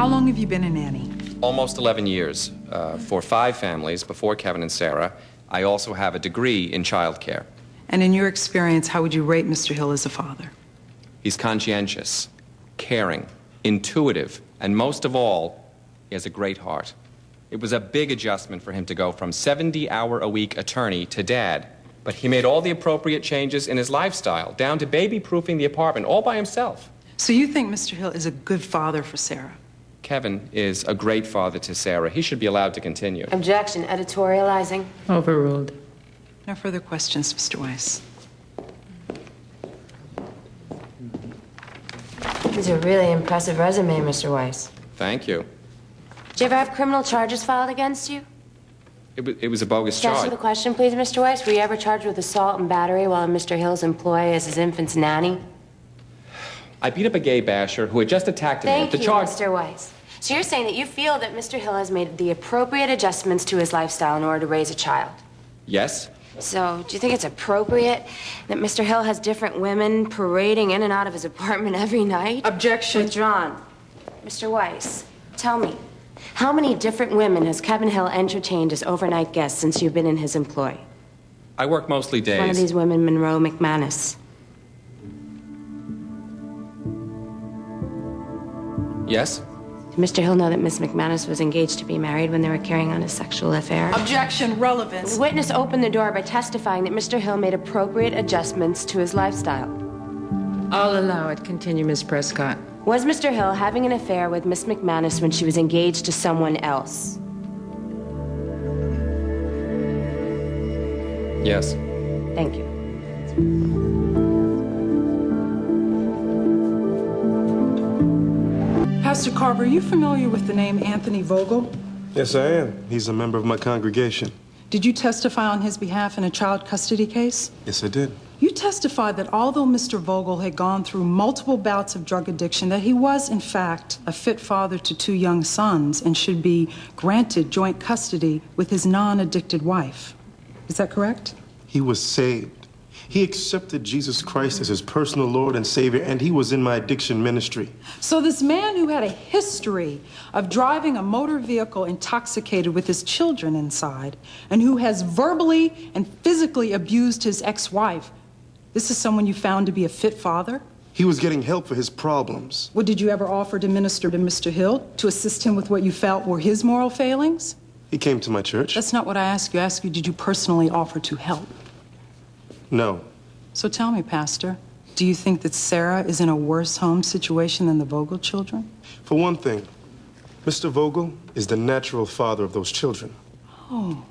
How long have you been a nanny? Almost 11 years, for 5 families before Kevin and Sarah. I also have a degree in childcare. And in your experience, how would you rate Mr. Hill as a father? He's conscientious, caring, intuitive, and most of all, he has a great heart. It was a big adjustment for him to go from 70-hour-a-week attorney to dad, but he made all the appropriate changes in his lifestyle, down to baby-proofing the apartment, all by himself. So you think Mr. Hill is a good father for Sarah? Kevin is a great father to Sarah. He should be allowed to continue. Objection. Editorializing. Overruled. No further questions, Mr. Weiss. It's a really impressive resume, Mr. Weiss. Thank you. Did you ever have criminal charges filed against you? It was a bogus Answer charge. the question, please, Mr. Weiss. Were you ever charged with assault and battery while in Mr. Hill's employ as his infant's nanny? I beat up a gay basher who had just attacked me. Thank you, Mr. Weiss. So you're saying that you feel that Mr. Hill has made the appropriate adjustments to his lifestyle in order to raise a child? Yes. So, do you think it's appropriate that Mr. Hill has different women parading in and out of his apartment every night? Objection. Withdrawn. Mr. Weiss, tell me, how many different women has Kevin Hill entertained as overnight guests since you've been in his employ? I work mostly days. One of these women, Monroe McManus. Yes? Did Mr. Hill know that Miss McManus was engaged to be married when they were carrying on a sexual affair? Objection. Relevance. The witness opened the door by testifying that Mr. Hill made appropriate adjustments to his lifestyle. I'll allow it. Continue, Miss Prescott. Was Mr. Hill having an affair with Miss McManus when she was engaged to someone else? Yes. Thank you. Pastor Carver, are you familiar with the name Anthony Vogel? Yes, I am. He's a member of my congregation. Did you testify on his behalf in a child custody case? Yes, I did. You testified that although Mr. Vogel had gone through multiple bouts of drug addiction, that he was, in fact, a fit father to 2 young sons and should be granted joint custody with his non-addicted wife. Is that correct? He was saved. He accepted Jesus Christ as his personal Lord and Savior, and he was in my addiction ministry. So this man who had a history of driving a motor vehicle intoxicated with his children inside, and who has verbally and physically abused his ex-wife, this is someone you found to be a fit father? He was getting help for his problems. What, did you ever offer to minister to Mr. Hill to assist him with what you felt were his moral failings? He came to my church. That's not what I asked you. I asked you, did you personally offer to help? No. So tell me, Pastor, do you think that Sarah is in a worse home situation than the Vogel children? For one thing, Mr. Vogel is the natural father of those children. Oh,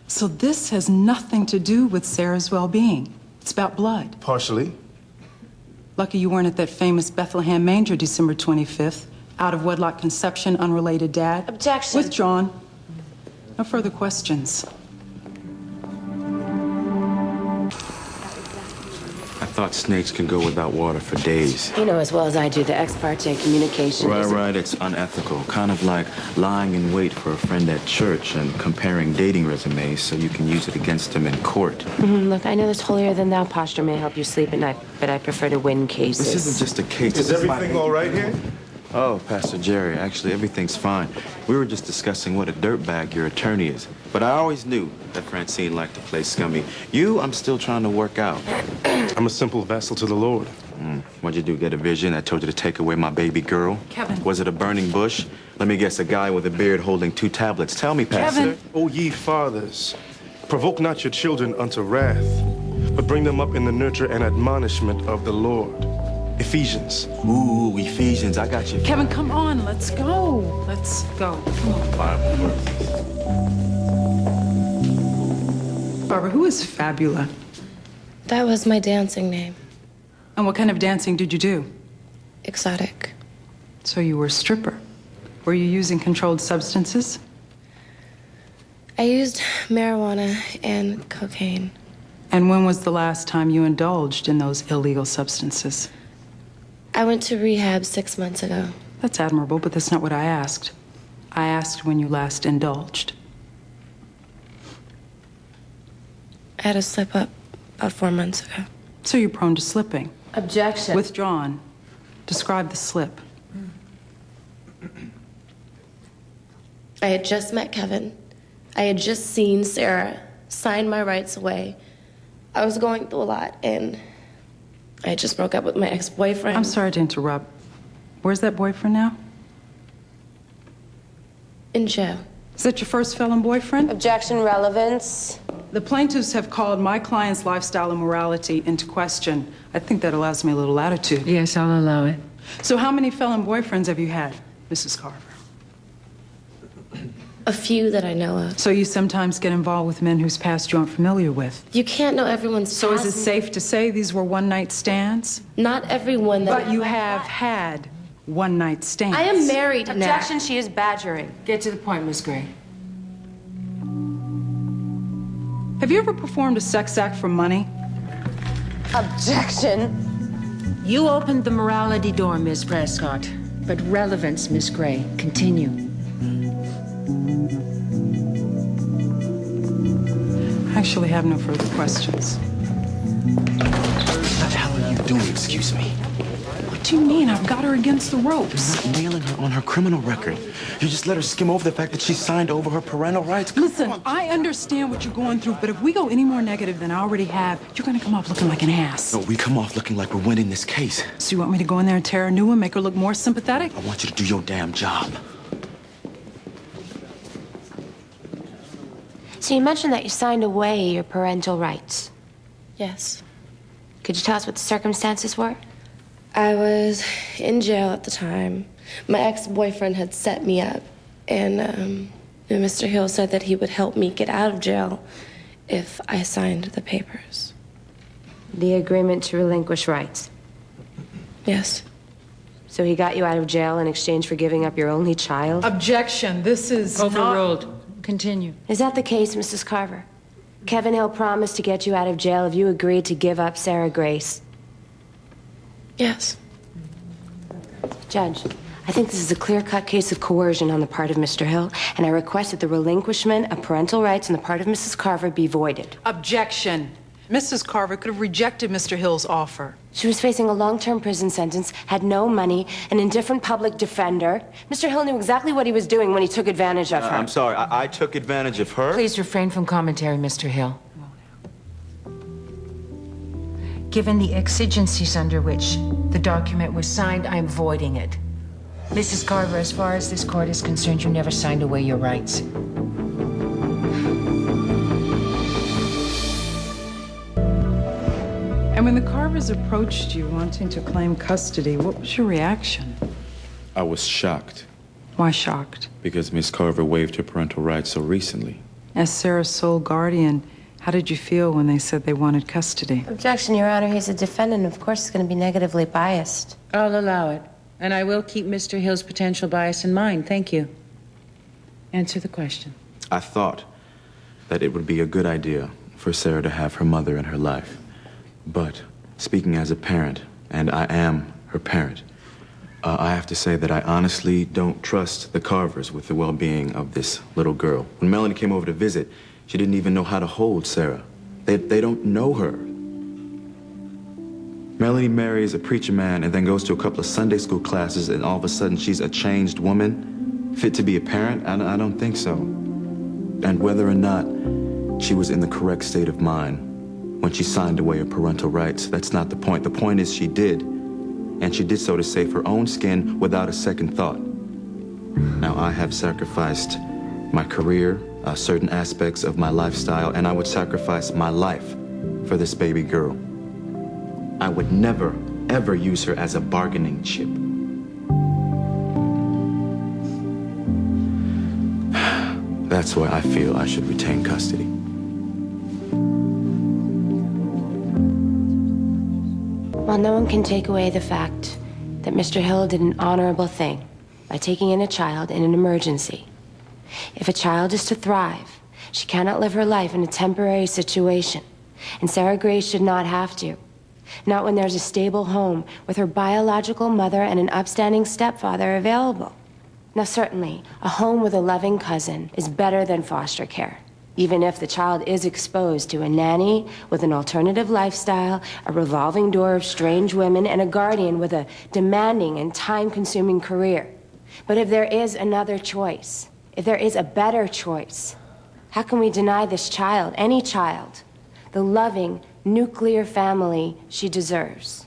so this has nothing to do with Sarah's well-being. It's about blood. Partially. Lucky you weren't at that famous Bethlehem manger December 25th. Out of wedlock conception, unrelated dad. Objection. Withdrawn. No further questions. I thought snakes can go without water for days. You know as well as I do, the ex parte communication is... Right, it's unethical. Kind of like lying in wait for a friend at church and comparing dating resumes so you can use it against him in court. Look, I know this holier-than-thou posture may help you sleep at night, but I prefer to win cases. This isn't just a case. Is everything all right here? Oh, Pastor Jerry, actually, everything's fine. We were just discussing what a dirtbag your attorney is. But I always knew that Francine liked to play scummy. You, I'm still trying to work out. I'm a simple vessel to the Lord. What'd you do, get a vision? I told you to take away my baby girl? Kevin. Was it a burning bush? Let me guess, a guy with a beard holding 2 tablets. Tell me, Pastor. Kevin. O ye fathers, provoke not your children unto wrath, but bring them up in the nurture and admonishment of the Lord. Ephesians. Ooh, Ephesians, I got you. Kevin, come on, let's go. Let's go. Come on. Barbara, who is Fabula? That was my dancing name. And what kind of dancing did you do? Exotic. So you were a stripper. Were you using controlled substances? I used marijuana and cocaine. And when was the last time you indulged in those illegal substances? I went to rehab 6 months ago. That's admirable, but that's not what I asked. I asked when you last indulged. I had a slip up about 4 months ago. So you're prone to slipping. Objection. Withdrawn. Describe the slip. I had just met Kevin. I had just seen Sarah sign my rights away. I was going through a lot, and I just broke up with my ex-boyfriend. I'm sorry to interrupt. Where's that boyfriend now? In jail. Is that your first felon boyfriend? Objection, relevance. The plaintiffs have called my client's lifestyle and morality into question. I think that allows me a little latitude. Yes, I'll allow it. So how many felon boyfriends have you had, Mrs. Carver? A few that I know of. So you sometimes get involved with men whose past you aren't familiar with. You can't know everyone's So past. is it safe to say these were one-night stands? Not everyone that... But you have had one-night stands. I am married now. Objection, she is badgering. Get to the point, Miss Gray. Have you ever performed a sex act for money? Objection. You opened the morality door, Miss Prescott. But relevance, Miss Gray. Continue. I actually have no further questions. What the hell are you doing, excuse me? What do you mean? I've got her against the ropes. You're not nailing her on her criminal record. You just let her skim over the fact that she signed over her parental rights. Come Listen, on. I understand what you're going through, but if we go any more negative than I already have, you're gonna come off looking like an ass. No, we come off looking like we're winning this case. So you want me to go in there and tear a new one, make her look more sympathetic? I want you to do your damn job. So you mentioned that you signed away your parental rights. Yes. Could you tell us what the circumstances were? I was in jail at the time. My ex-boyfriend had set me up, and Mr. Hill said that he would help me get out of jail if I signed the papers. The agreement to relinquish rights. Yes. So he got you out of jail in exchange for giving up your only child? Objection. This is Overruled. Continue. Is that the case, Mrs. Carver? Kevin Hill promised to get you out of jail if you agreed to give up Sarah Grace. Yes. Judge, I think this is a clear-cut case of coercion on the part of Mr. Hill, and I request that the relinquishment of parental rights on the part of Mrs. Carver be voided. Objection. Mrs. Carver could have rejected Mr. Hill's offer. She was facing a long-term prison sentence, had no money, an indifferent public defender. Mr. Hill knew exactly what he was doing when he took advantage of her. I'm sorry, I took advantage of her. Please refrain from commentary, Mr. Hill. Given the exigencies under which the document was signed, I'm voiding it. Mrs. Carver, as far as this court is concerned, you never signed away your rights. And when the Carvers approached you wanting to claim custody, what was your reaction? I was shocked Why shocked? because Miss Carver waived her parental rights so recently. As Sarah's sole guardian, how did you feel when they said they wanted custody? Objection, Your Honor. He's a defendant. Of course, he's going to be negatively biased. I'll allow it. And I will keep Mr. Hill's potential bias in mind. Thank you. Answer the question. I thought that it would be a good idea for Sarah to have her mother in her life. But speaking as a parent, and I am her parent, I have to say that I honestly don't trust the Carvers with the well-being of this little girl. When Melanie came over to visit, she didn't even know how to hold Sarah. They don't know her. Melanie marries a preacher man and then goes to a couple of Sunday school classes, and all of a sudden she's a changed woman, fit to be a parent? I don't think so. And whether or not she was in the correct state of mind when she signed away her parental rights, that's not the point. The point is she did, and she did so to save her own skin without a second thought. Now, I have sacrificed my career, certain aspects of my lifestyle, and I would sacrifice my life for this baby girl. I would never, ever use her as a bargaining chip. That's why I feel I should retain custody. While no one can take away the fact that Mr. Hill did an honorable thing by taking in a child in an emergency, if a child is to thrive, she cannot live her life in a temporary situation, and Sarah Grace should not have to. Not when there's a stable home with her biological mother and an upstanding stepfather available. Now, certainly, a home with a loving cousin is better than foster care, even if the child is exposed to a nanny with an alternative lifestyle, a revolving door of strange women, and a guardian with a demanding and time-consuming career. But if there is another choice, if there is a better choice, how can we deny this child, any child, the loving, nuclear family she deserves?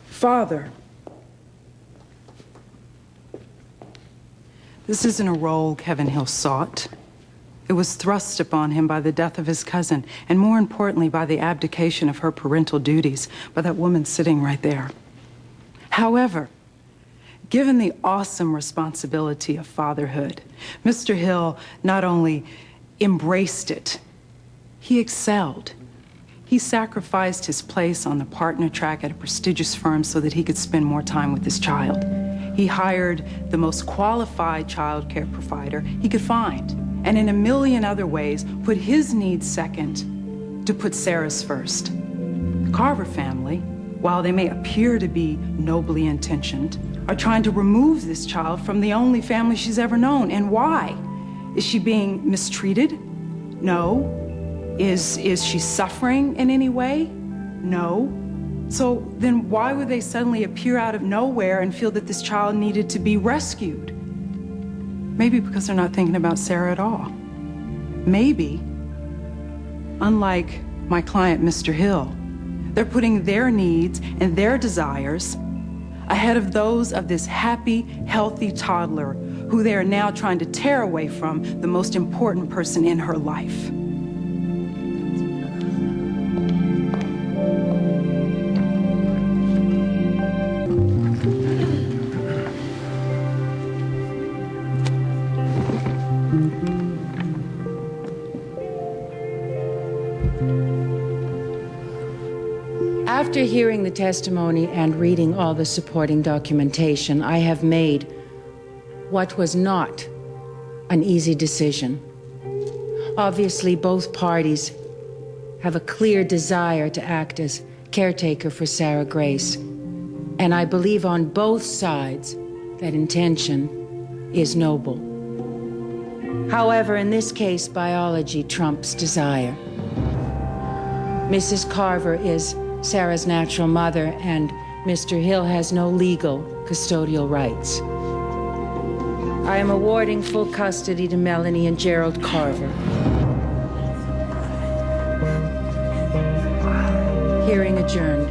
Father, this isn't a role Kevin Hill sought. It was thrust upon him by the death of his cousin, and more importantly, by the abdication of her parental duties by that woman sitting right there. However, given the awesome responsibility of fatherhood, Mr. Hill not only embraced it, he excelled. He sacrificed his place on the partner track at a prestigious firm so that he could spend more time with his child. He hired the most qualified child care provider he could find, and in a million other ways put his needs second to put Sarah's first. The Carver family, while they may appear to be nobly intentioned, are trying to remove this child from the only family she's ever known. And why? Is she being mistreated? No. Is she suffering in any way? No. So then why would they suddenly appear out of nowhere and feel that this child needed to be rescued? Maybe because they're not thinking about Sarah at all. Maybe, unlike my client, Mr. Hill, they're putting their needs and their desires ahead of those of this happy, healthy toddler who they are now trying to tear away from the most important person in her life. After hearing the testimony and reading all the supporting documentation, I have made what was not an easy decision. Obviously, both parties have a clear desire to act as caretaker for Sarah Grace, and I believe on both sides that intention is noble. However, in this case, biology trumps desire. Mrs. Carver is Sarah's natural mother, and Mr. Hill has no legal custodial rights. I am awarding full custody to Melanie and Gerald Carver. Hearing adjourned.